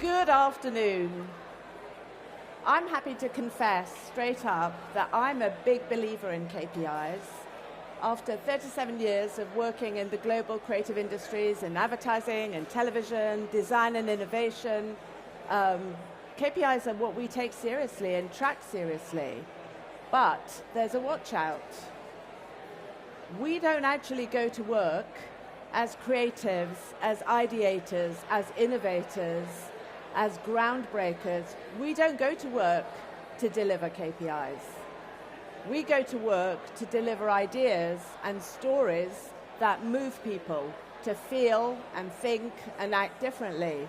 Good afternoon. I'm happy to confess straight up that I'm a big believer in KPIs. After 37 years of working in the global creative industries in advertising and television, design and innovation, KPIs are what we take seriously and track seriously. But there's a watch out. We don't actually go to work as creatives, as ideators, as innovators, as groundbreakers. We don't go to work to deliver KPIs. We go to work to deliver ideas and stories that move people to feel and think and act differently.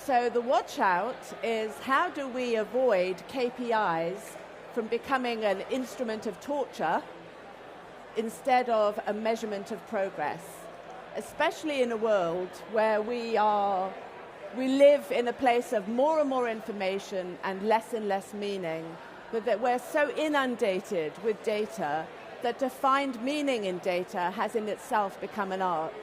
So the watch out is, how do we avoid KPIs from becoming an instrument of torture instead of a measurement of progress, especially in a world where we live in a place of more and more information and less meaning, but that we're so inundated with data that to find meaning in data has in itself become an art.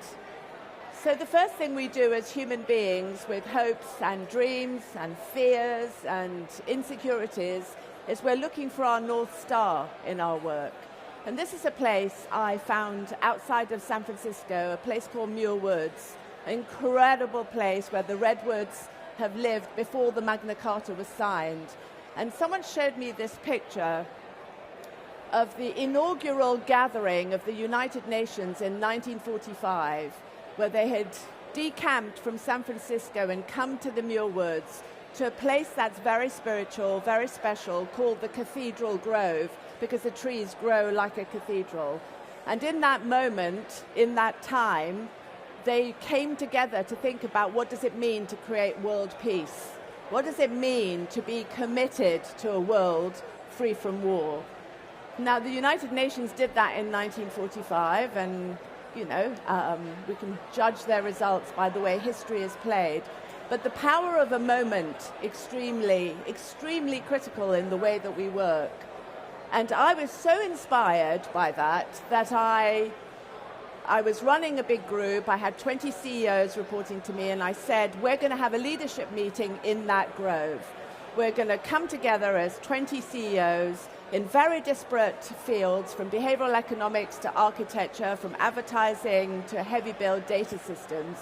So the first thing we do as human beings with hopes and dreams and fears and insecurities is we're looking for our North Star in our work. And this is a place I found outside of San Francisco, a place called Muir Woods, an incredible place where the redwoods have lived before the Magna Carta was signed. And someone showed me this picture of the inaugural gathering of the United Nations in 1945, where they had decamped from San Francisco and come to the Muir Woods to a place that's very spiritual, very special, called the Cathedral Grove, because the trees grow like a cathedral. And in that moment, in that time, they came together to think about what does it mean to create world peace? What does it mean to be committed to a world free from war? Now, the United Nations did that in 1945, and, we can judge their results by the way history is played. But the power of a moment, extremely critical in the way that we work. And I was so inspired by that I was running a big group. I had 20 CEOs reporting to me, and I said, we're going to have a leadership meeting in that grove. We're going to come together as 20 CEOs in very disparate fields, from behavioral economics to architecture, from advertising to heavy build data systems.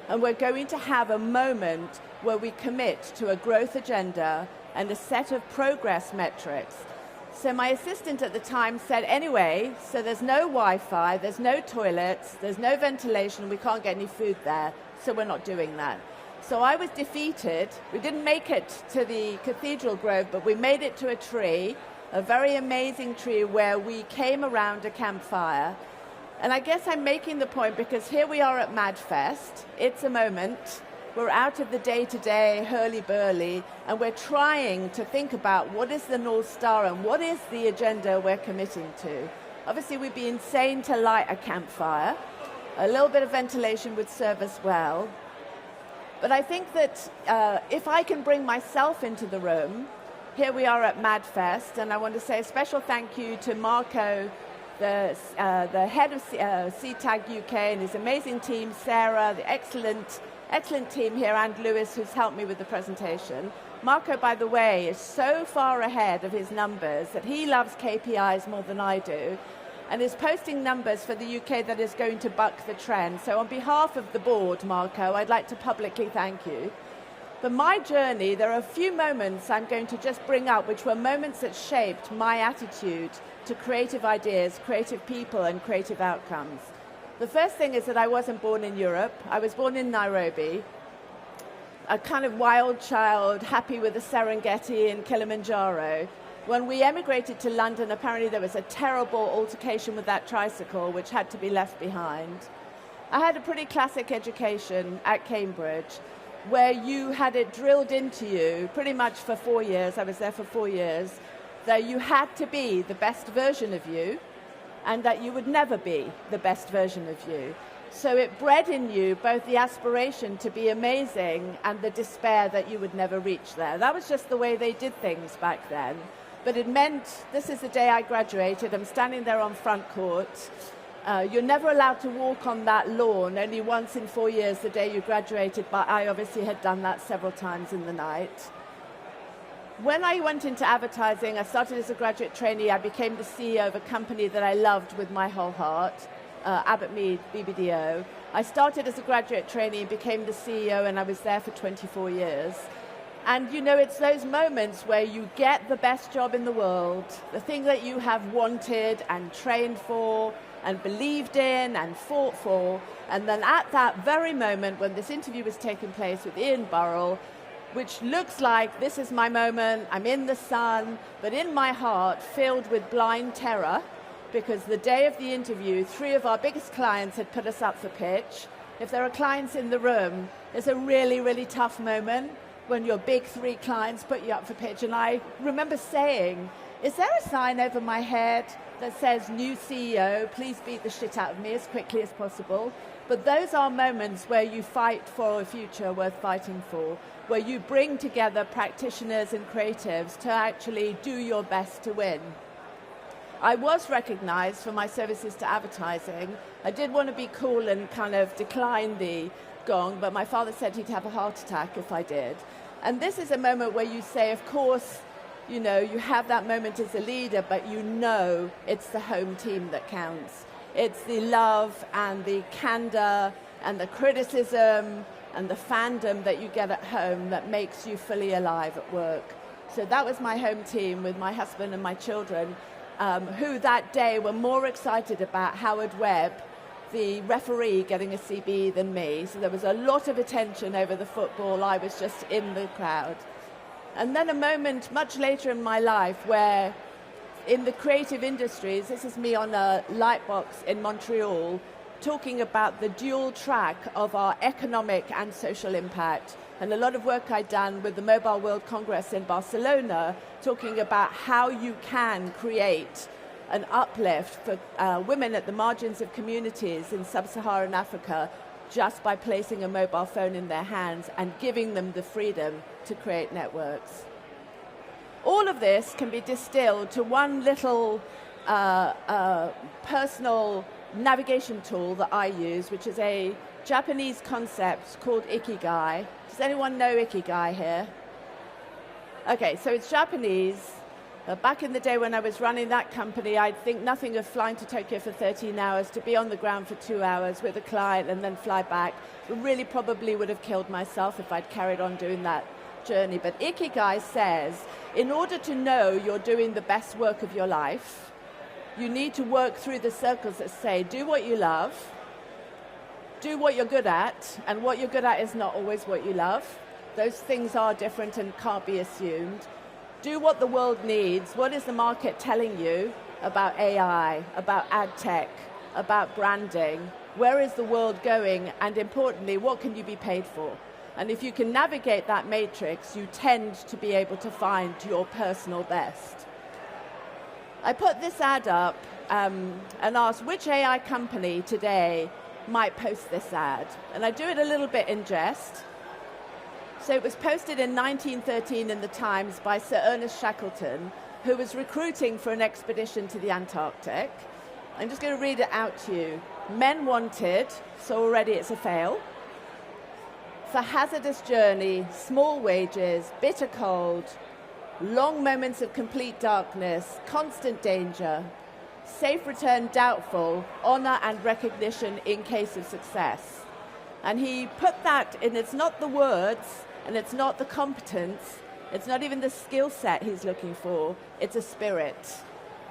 And we're going to have a moment where we commit to a growth agenda and a set of progress metrics. So my assistant at the time said, anyway, so there's no Wi-Fi, there's no toilets, there's no ventilation, we can't get any food there, so we're not doing that. So I was defeated. We didn't make it to the Cathedral Grove, but we made it to a tree, a very amazing tree where we came around a campfire. And I guess I'm making the point because here we are at MadFest. It's a moment. We're out of the day-to-day hurly-burly, and we're trying to think about what is the North Star and what is the agenda we're committing to. Obviously, we'd be insane to light a campfire. A little bit of ventilation would serve us well. But I think that if I can bring myself into the room, here we are at MadFest, and I want to say a special thank you to Marco, the head of CTAG UK, and his amazing team, Sarah, the excellent team here, and Lewis, who's helped me with the presentation. Marco, by the way, is so far ahead of his numbers that he loves KPIs more than I do, and is posting numbers for the UK that is going to buck the trend. So on behalf of the board, Marco, I'd like to publicly thank you. For my journey, there are a few moments I'm going to just bring up, which were moments that shaped my attitude to creative ideas, creative people, and creative outcomes. The first thing is that I wasn't born in Europe. I was born in Nairobi, a kind of wild child, happy with the Serengeti and Kilimanjaro. When we emigrated to London, apparently there was a terrible altercation with that tricycle, which had to be left behind. I had a pretty classic education at Cambridge, where you had it drilled into you pretty much for 4 years. I was there for 4 years, that you had to be the best version of you, and that you would never be the best version of you. So it bred in you both the aspiration to be amazing and the despair that you would never reach there. That was just the way they did things back then. But it meant, this is the day I graduated, I'm standing there on front court, You're never allowed to walk on that lawn, only once in 4 years, the day you graduated, but I obviously had done that several times in the night. When I went into advertising, I started as a graduate trainee. I became the CEO of a company that I loved with my whole heart, Abbott Mead, BBDO. I started as a graduate trainee and became the CEO, and I was there for 24 years. And you know, it's those moments where you get the best job in the world, the thing that you have wanted and trained for and believed in and fought for, and then at that very moment when this interview was taking place with Ian Burrell, which looks like this is my moment, I'm in the sun, but in my heart filled with blind terror, because the day of the interview, 3 of our biggest clients had put us up for pitch. If there are clients in the room, it's a really, really tough moment when your big 3 clients put you up for pitch. And I remember saying, is there a sign over my head that says new CEO, please beat the shit out of me as quickly as possible? But those are moments where you fight for a future worth fighting for, where you bring together practitioners and creatives to actually do your best to win. I was recognized for my services to advertising. I did want to be cool and kind of decline the gong, but my father said he'd have a heart attack if I did. And this is a moment where you say, of course, you know, you have that moment as a leader, but you know it's the home team that counts. It's the love and the candor and the criticism and the fandom that you get at home that makes you fully alive at work. So that was my home team with my husband and my children, who that day were more excited about Howard Webb, the referee, getting a CB than me. So there was a lot of attention over the football. I was just in the crowd. And then a moment much later in my life where in the creative industries, this is me on a lightbox in Montreal, talking about the dual track of our economic and social impact. And a lot of work I'd done with the Mobile World Congress in Barcelona, talking about how you can create an uplift for women at the margins of communities in sub-Saharan Africa just by placing a mobile phone in their hands and giving them the freedom to create networks. All of this can be distilled to one little personal navigation tool that I use, which is a Japanese concept called Ikigai. Does anyone know Ikigai here? Okay, so it's Japanese. Back in the day when I was running that company, I'd think nothing of flying to Tokyo for 13 hours, to be on the ground for 2 hours with a client and then fly back. I really probably would have killed myself if I'd carried on doing that journey. But Ikigai says, in order to know you're doing the best work of your life, you need to work through the circles that say, do what you love, do what you're good at, and what you're good at is not always what you love. Those things are different and can't be assumed. Do what the world needs. What is the market telling you about AI, about ad tech, about branding? Where is the world going? And importantly, what can you be paid for? And if you can navigate that matrix, you tend to be able to find your personal best. I put this ad up and asked which AI company today might post this ad. And I do it a little bit in jest. So it was posted in 1913 in the Times by Sir Ernest Shackleton, who was recruiting for an expedition to the Antarctic. I'm just going to read it out to you. Men wanted, so already it's a fail. For hazardous journey, small wages, bitter cold, long moments of complete darkness, constant danger, safe return doubtful, honor and recognition in case of success. And he put that in, it's not the words, and it's not the competence, it's not even the skill set he's looking for, it's a spirit,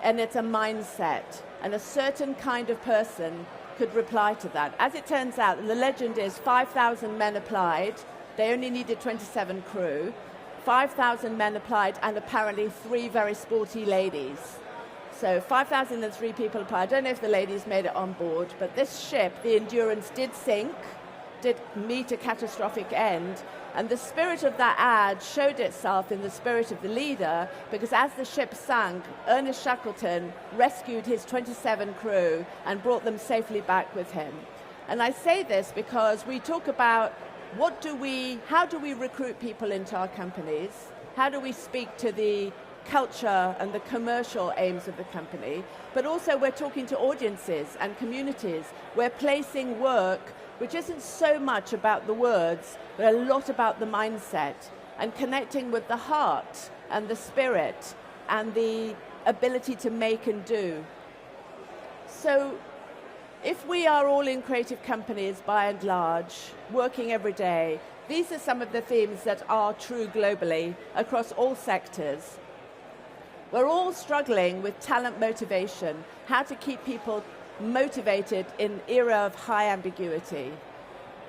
and it's a mindset, and a certain kind of person could reply to that. As it turns out, the legend is 5,000 men applied, they only needed 27 crew, 5,000 men applied, and apparently 3 very sporty ladies. So 5,003 people applied. I don't know if the ladies made it on board, but this ship, the Endurance, did sink, did meet a catastrophic end, and the spirit of that ad showed itself in the spirit of the leader, because as the ship sank, Ernest Shackleton rescued his 27 crew and brought them safely back with him. And I say this because we talk about how do we recruit people into our companies? How do we speak to the culture and the commercial aims of the company, but also we're talking to audiences and communities. We're placing work which isn't so much about the words, but a lot about the mindset and connecting with the heart and the spirit and the ability to make and do. So if we are all in creative companies, by and large, working every day, these are some of the themes that are true globally across all sectors. We're all struggling with talent motivation, how to keep people motivated in an era of high ambiguity.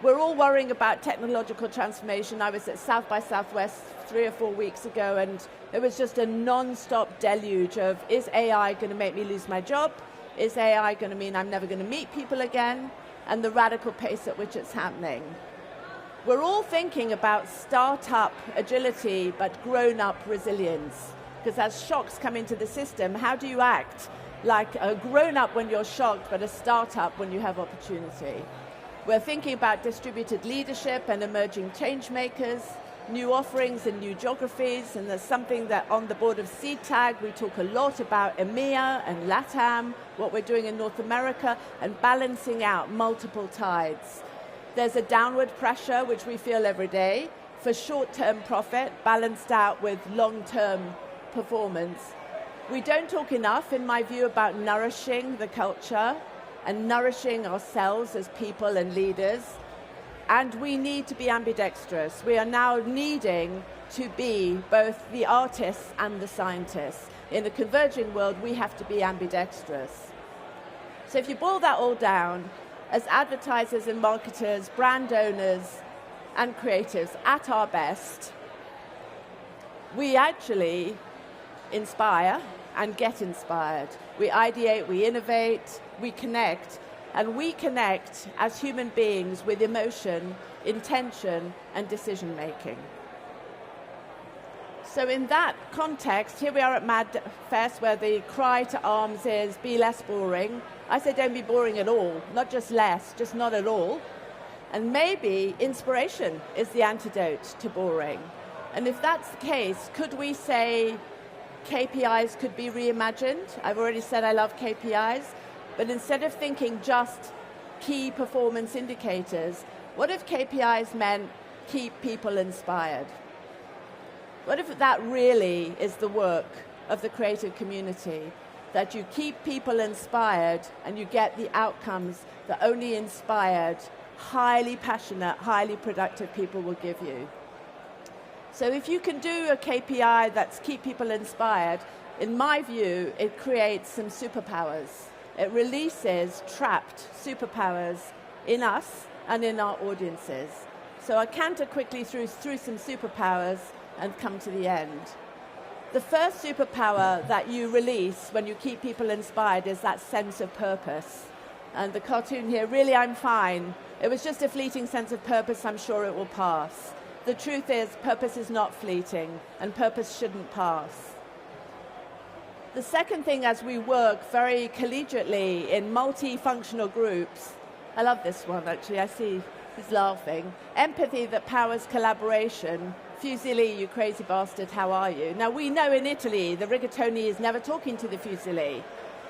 We're all worrying about technological transformation. I was at South by Southwest 3 or 4 weeks ago, and it was just a non-stop deluge of, is AI going to make me lose my job? Is AI going to mean I'm never going to meet people again? And the radical pace at which it's happening. We're all thinking about startup agility, but grown-up resilience. Because as shocks come into the system, how do you act like a grown-up when you're shocked, but a startup when you have opportunity? We're thinking about distributed leadership and emerging change makers, new offerings in new geographies, and there's something that on the board of CTAG we talk a lot about EMEA and LATAM, what we're doing in North America, and balancing out multiple tides. There's a downward pressure, which we feel every day, for short-term profit, balanced out with long-term performance. We don't talk enough, in my view, about nourishing the culture and nourishing ourselves as people and leaders. And we need to be ambidextrous. We are now needing to be both the artists and the scientists. In a converging world, we have to be ambidextrous. So if you boil that all down, as advertisers and marketers, brand owners and creatives at our best, we actually inspire and get inspired. We ideate, we innovate, we connect, and we connect as human beings with emotion, intention, and decision making. So in that context, here we are at MadFest, where the cry to arms is, be less boring. I say don't be boring at all, not just less, just not at all. And maybe inspiration is the antidote to boring. And if that's the case, could we say KPIs could be reimagined? I've already said I love KPIs, but instead of thinking just key performance indicators, what if KPIs meant keep people inspired? What if that really is the work of the creative community, that you keep people inspired and you get the outcomes that only inspired, highly passionate, highly productive people will give you? So if you can do a KPI that's keep people inspired, in my view, it creates some superpowers. It releases trapped superpowers in us and in our audiences. So I canter quickly through some superpowers and come to the end. The first superpower that you release when you keep people inspired is that sense of purpose. And the cartoon here, really I'm fine. It was just a fleeting sense of purpose, I'm sure it will pass. The truth is, purpose is not fleeting, and purpose shouldn't pass. The second thing, as we work very collegiately in multifunctional groups, I love this one actually, I see he's laughing. Empathy that powers collaboration. Fusili, you crazy bastard, how are you? Now we know in Italy the rigatoni is never talking to the Fusili.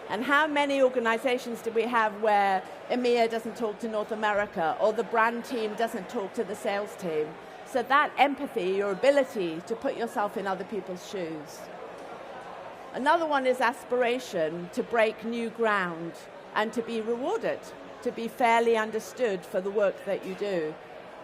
And how many organizations do we have where EMEA doesn't talk to North America, or the brand team doesn't talk to the sales team? So that empathy, your ability to put yourself in other people's shoes. Another one is aspiration, to break new ground and to be rewarded, to be fairly understood for the work that you do.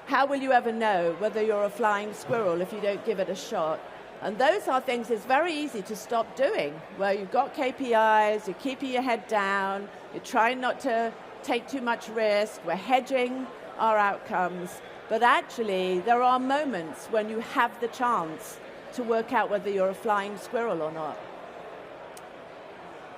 How will you ever know whether you're a flying squirrel if you don't give it a shot? And those are things it's very easy to stop doing, where you've got KPIs, you're keeping your head down, you're trying not to take too much risk, we're hedging our outcomes. But actually, there are moments when you have the chance to work out whether you're a flying squirrel or not.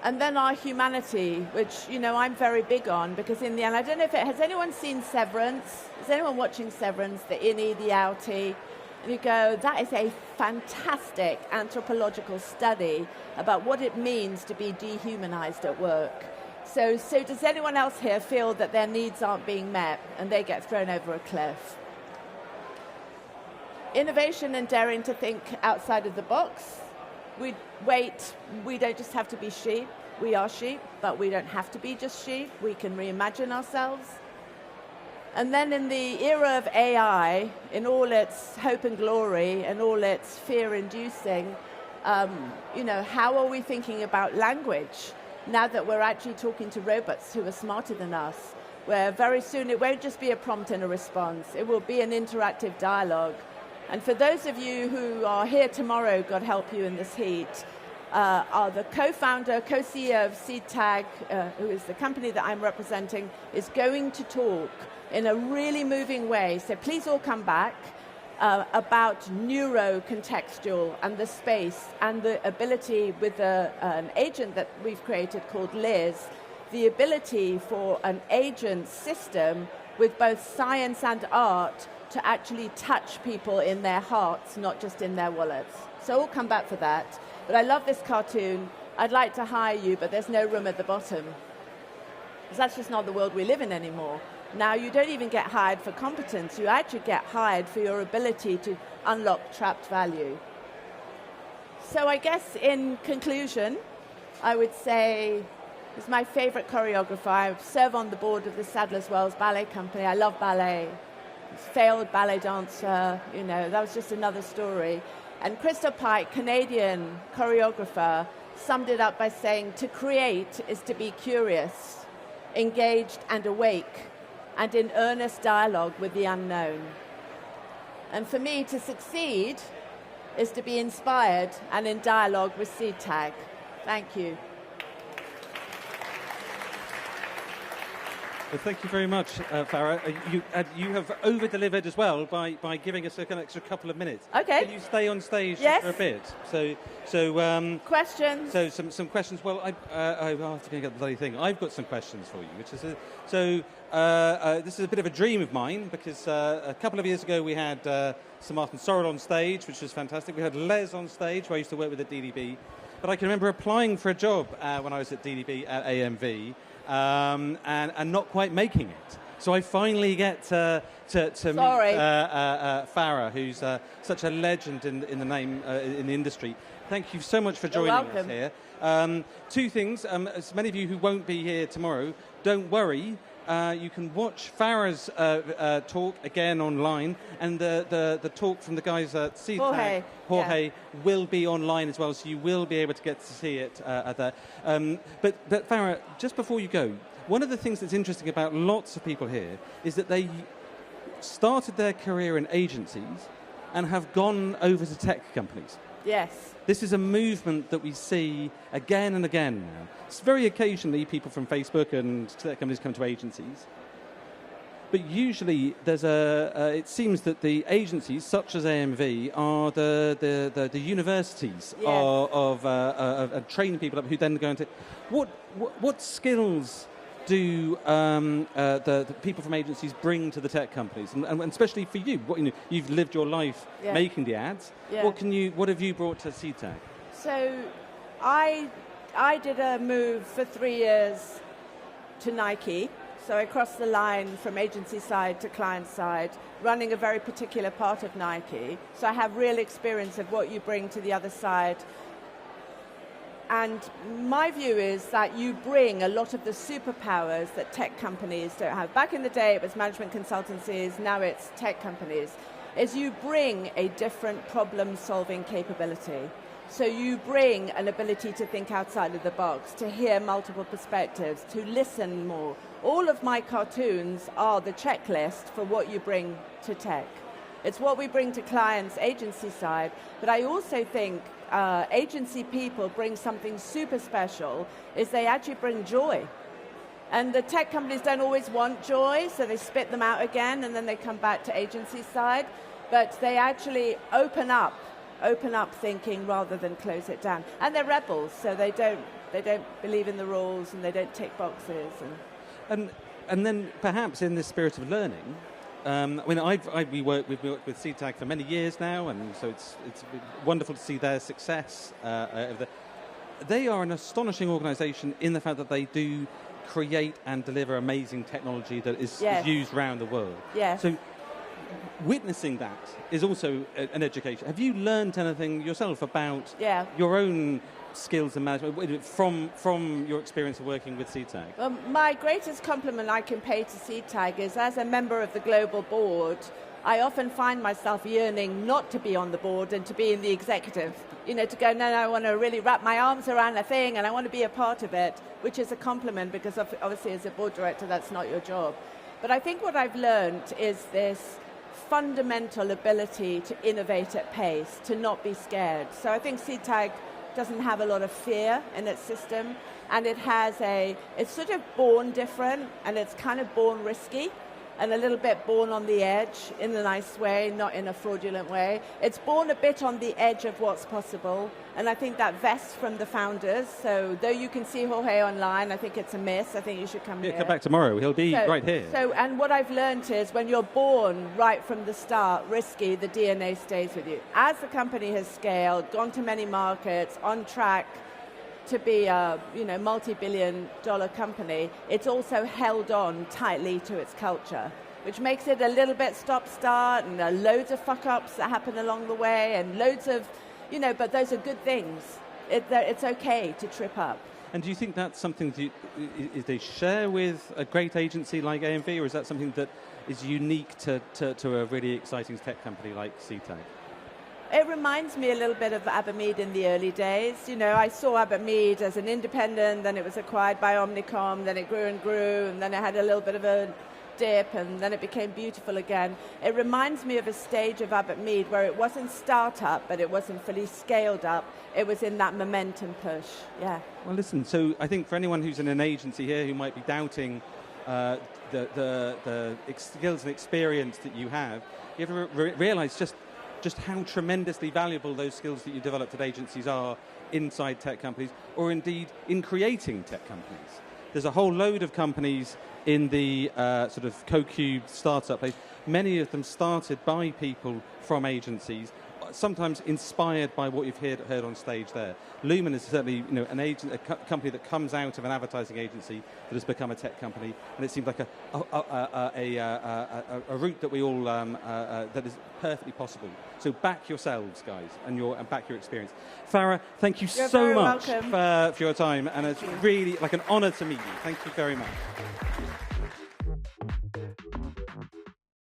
And then our humanity, which, you know, I'm very big on, because in the end, I don't know if has anyone seen Severance? Is anyone watching Severance, the innie, the outie? And you go, that is a fantastic anthropological study about what it means to be dehumanized at work. So does anyone else here feel that their needs aren't being met and they get thrown over a cliff? Innovation and daring to think outside of the box. we don't just have to be sheep. We are sheep, but we don't have to be just sheep. We can reimagine ourselves. And then in the era of AI, in all its hope and glory and all its fear-inducing, how are we thinking about language now that we're actually talking to robots who are smarter than us? Where very soon it won't just be a prompt and a response. It will be an interactive dialogue. And for those of you who are here tomorrow, God help you in this heat, are the co-founder, co-CEO of SeedTag, who is the company that I'm representing, is going to talk in a really moving way. So please all come back about neuro-contextual and the space and the ability with an agent that we've created called Liz, the ability for an agent system with both science and art to actually touch people in their hearts, not just in their wallets. So we'll come back for that. But I love this cartoon. I'd like to hire you, but there's no room at the bottom. Because that's just not the world we live in anymore. Now, you don't even get hired for competence. You actually get hired for your ability to unlock trapped value. So I guess in conclusion, I would say he's my favorite choreographer. I serve on the board of the Sadler's Wells Ballet Company. I love ballet. Failed ballet dancer, that was just another story. And Crystal Pike, Canadian choreographer, summed it up by saying, to create is to be curious, engaged and awake, and in earnest dialogue with the unknown. And for me, to succeed is to be inspired and in dialogue with SeedTag. Thank you. Well, thank you very much, Farah. You have over-delivered as well by giving us an extra couple of minutes. Okay. Can you stay on stage yes. for a bit? Questions. So some questions. Well, I have to go get the bloody thing. I've got some questions for you, which is this is a bit of a dream of mine because a couple of years ago we had Sir Martin Sorrell on stage, which was fantastic. We had Les on stage, where I used to work with at DDB. But I can remember applying for a job when I was at DDB at AMV. And not quite making it. So I finally get to meet Farah, who's such a legend in the industry. Thank you so much for joining us here. Two things. As many of you who won't be here tomorrow, don't worry. You can watch Farah's talk again online, and the talk from the guys at SeedTag, Jorge will be online as well, so you will be able to get to see it there. But Farah, just before you go, one of the things that's interesting about lots of people here is that they started their career in agencies and have gone over to tech companies. Yes. This is a movement that we see again and again now. It's very occasionally people from Facebook and tech companies come to agencies. But usually it seems that the agencies, such as AMV, are the universities of training people up who then go into... What skills do the people from agencies bring to the tech companies, and especially for you? You've lived your life making the ads. Yeah. What have you brought to SeedTag? So, I did a move for 3 years to Nike. So I crossed the line from agency side to client side, running a very particular part of Nike. So I have real experience of what you bring to the other side. And my view is that you bring a lot of the superpowers that tech companies don't have. Back in the day, it was management consultancies. Now it's tech companies. Is you bring a different problem-solving capability. So you bring an ability to think outside of the box, to hear multiple perspectives, to listen more. All of my cartoons are the checklist for what you bring to tech. It's what we bring to clients, agency side, but I also think agency people bring something super special, is they actually bring joy. And the tech companies don't always want joy, so they spit them out again, and then they come back to agency side, but they actually open up thinking rather than close it down. And they're rebels, so they don't believe in the rules and they don't tick boxes. And then perhaps in this spirit of learning, we've worked with SeedTag for many years now, and so it's wonderful to see their success. They are an astonishing organisation in the fact that they do create and deliver amazing technology that is used around the world. Yes. So witnessing that is also an education. Have you learned anything yourself about Yeah. your own skills and management from your experience of working with CTAG? Well, my greatest compliment I can pay to CTAG is, as a member of the global board, I often find myself yearning not to be on the board and to be in the executive. You know, to go, no, I want to really wrap my arms around a thing and I want to be a part of it, which is a compliment because obviously as a board director, that's not your job. But I think what I've learned is this fundamental ability to innovate at pace, to not be scared. So I think CTAG doesn't have a lot of fear in its system, and it's sort of born different, and it's kind of born risky, and a little bit born on the edge in a nice way, not in a fraudulent way. It's born a bit on the edge of what's possible, and I think that vests from the founders. So though you can see Jorge online, I think it's a miss. I think you should come here. Come back tomorrow. He'll be right here. And what I've learned is when you're born right from the start risky, the DNA stays with you. As the company has scaled, gone to many markets, on track to be a multi-billion-dollar company, it's also held on tightly to its culture, which makes it a little bit stop-start, and loads of fuck-ups that happen along the way, and loads of, but those are good things. It's okay to trip up. And do you think that's something that they share with a great agency like AMV, or is that something that is unique to a really exciting tech company like CTAG? It reminds me a little bit of Abermead in the early days. I saw Abermead as an independent, then it was acquired by Omnicom, then it grew and grew, and then it had a little bit of a dip, and then it became beautiful again. It reminds me of a stage of Abermead where it wasn't startup, but it wasn't fully scaled up. It was in that momentum push, yeah. Well, listen, so I think for anyone who's in an agency here who might be doubting the skills and experience that you have to realise just how tremendously valuable those skills that you developed at agencies are inside tech companies, or indeed in creating tech companies. There's a whole load of companies in the sort of co-cubed startup place. Many of them started by people from agencies, sometimes inspired by what you've heard on stage there. Lumen is certainly a company that comes out of an advertising agency that has become a tech company, and it seems like a route that we all that is perfectly possible. So back yourselves, guys, and back your experience. Farah, thank you so much for your time, and it's really like an honour to meet you. Thank you very much.